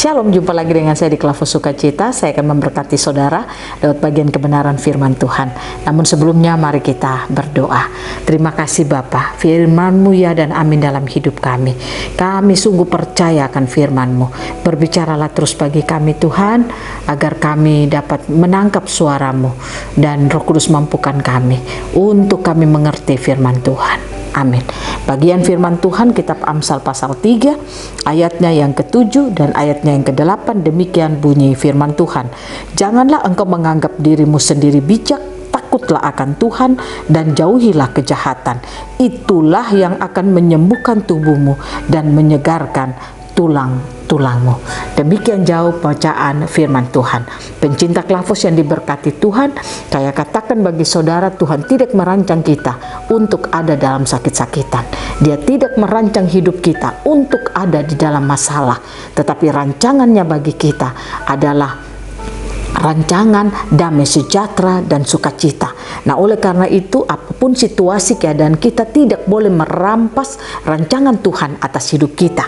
Shalom, jumpa lagi dengan saya di Klavus Sukacita. Saya akan memberkati saudara lewat bagian kebenaran firman Tuhan. Namun sebelumnya mari kita berdoa. Terima kasih Bapa, firman-Mu ya dan amin dalam hidup kami. Kami sungguh percaya akan firman-Mu. Berbicaralah terus bagi kami Tuhan, agar kami dapat menangkap suara-Mu dan Roh Kudus mampukan kami untuk kami mengerti firman Tuhan. Amin. Bagian firman Tuhan kitab Amsal pasal 3 ayatnya yang ke-7 dan ayatnya yang ke-8, demikian bunyi firman Tuhan. Janganlah engkau menganggap dirimu sendiri bijak, takutlah akan Tuhan dan jauhilah kejahatan. Itulah yang akan menyembuhkan tubuhmu dan menyegarkan tulang-tulangmu. Demikian jauh bacaan firman Tuhan. Pencinta Klavus yang diberkati Tuhan, saya katakan bagi saudara, Tuhan tidak merancang kita untuk ada dalam sakit-sakitan. Dia tidak merancang hidup kita untuk ada di dalam masalah, tetapi rancangannya bagi kita adalah rancangan damai sejahtera dan sukacita. Nah, oleh karena itu, apapun situasi keadaan kita, tidak boleh merampas rancangan Tuhan atas hidup kita.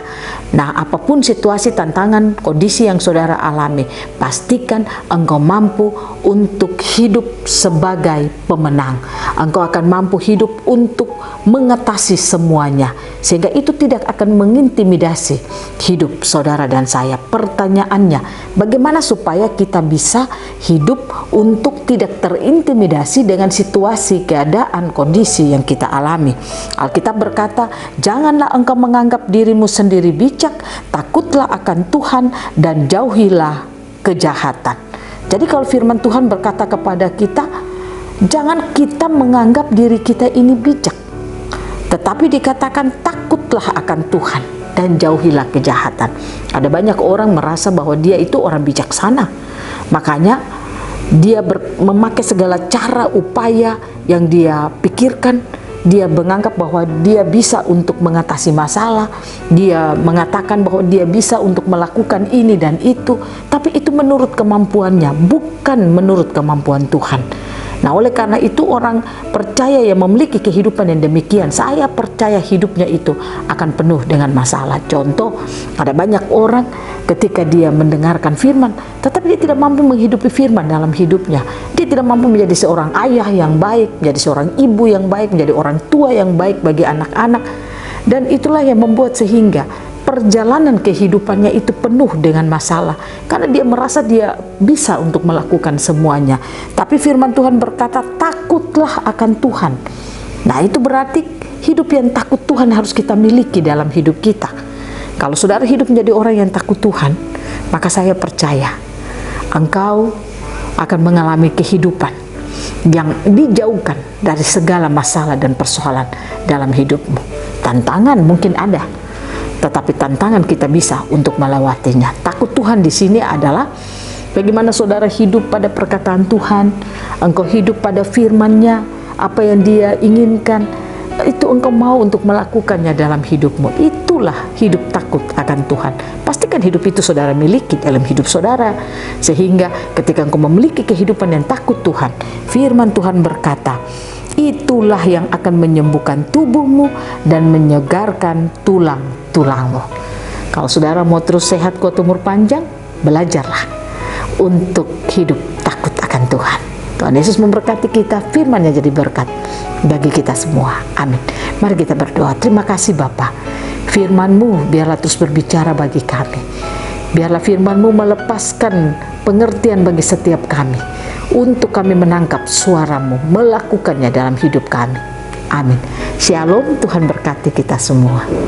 Nah, apapun situasi, tantangan, kondisi yang saudara alami, pastikan engkau mampu untuk hidup sebagai pemenang. Engkau akan mampu hidup untuk mengatasi semuanya, sehingga itu tidak akan mengintimidasi hidup saudara dan saya. Pertanyaannya, bagaimana supaya kita bisa hidup untuk tidak terintimidasi dengan situasi, keadaan, kondisi yang kita alami? Alkitab berkata, janganlah engkau menganggap dirimu sendiri bijak, takutlah akan Tuhan dan jauhilah kejahatan. Jadi kalau firman Tuhan berkata kepada kita, jangan kita menganggap diri kita ini bijak, tetapi dikatakan takutlah akan Tuhan dan jauhilah kejahatan. Ada banyak orang merasa bahwa dia itu orang bijaksana, makanya dia memakai segala cara upaya yang dia pikirkan. Dia menganggap bahwa dia bisa untuk mengatasi masalah. Dia mengatakan bahwa dia bisa untuk melakukan ini dan itu, tapi itu menurut kemampuannya, bukan menurut kemampuan Tuhan. Nah, oleh karena itu orang percaya yang memiliki kehidupan yang demikian, saya percaya hidupnya itu akan penuh dengan masalah. Contoh, ada banyak orang ketika dia mendengarkan firman, tetapi dia tidak mampu menghidupi firman dalam hidupnya. Dia tidak mampu menjadi seorang ayah yang baik, menjadi seorang ibu yang baik, menjadi orang tua yang baik bagi anak-anak. Dan itulah yang membuat sehingga perjalanan kehidupannya itu penuh dengan masalah, karena dia merasa dia bisa untuk melakukan semuanya. Tapi firman Tuhan berkata, takutlah akan Tuhan. Nah, itu berarti hidup yang takut Tuhan harus kita miliki dalam hidup kita. Kalau saudara hidup menjadi orang yang takut Tuhan, maka saya percaya engkau akan mengalami kehidupan yang dijauhkan dari segala masalah dan persoalan dalam hidupmu. Tantangan mungkin ada, tetapi tantangan kita bisa untuk melewatinya. Takut Tuhan di sini adalah bagaimana saudara hidup pada perkataan Tuhan, engkau hidup pada firman-Nya, apa yang Dia inginkan, itu engkau mau untuk melakukannya dalam hidupmu. Itulah hidup takut akan Tuhan. Pastikan hidup itu saudara miliki dalam hidup saudara, sehingga ketika engkau memiliki kehidupan yang takut Tuhan, firman Tuhan berkata, itulah yang akan menyembuhkan tubuhmu dan menyegarkan tulang-tulangmu. Kalau saudara mau terus sehat, kuat, umur panjang, belajarlah untuk hidup takut akan Tuhan. Tuhan Yesus memberkati kita, firman-Nya jadi berkat bagi kita semua. Amin. Mari kita berdoa. Terima kasih Bapa, firman-Mu biarlah terus berbicara bagi kami. Biarlah firman-Mu melepaskan pengertian bagi setiap kami, untuk kami menangkap suara-Mu, melakukannya dalam hidup kami. Amin. Shalom, Tuhan berkati kita semua.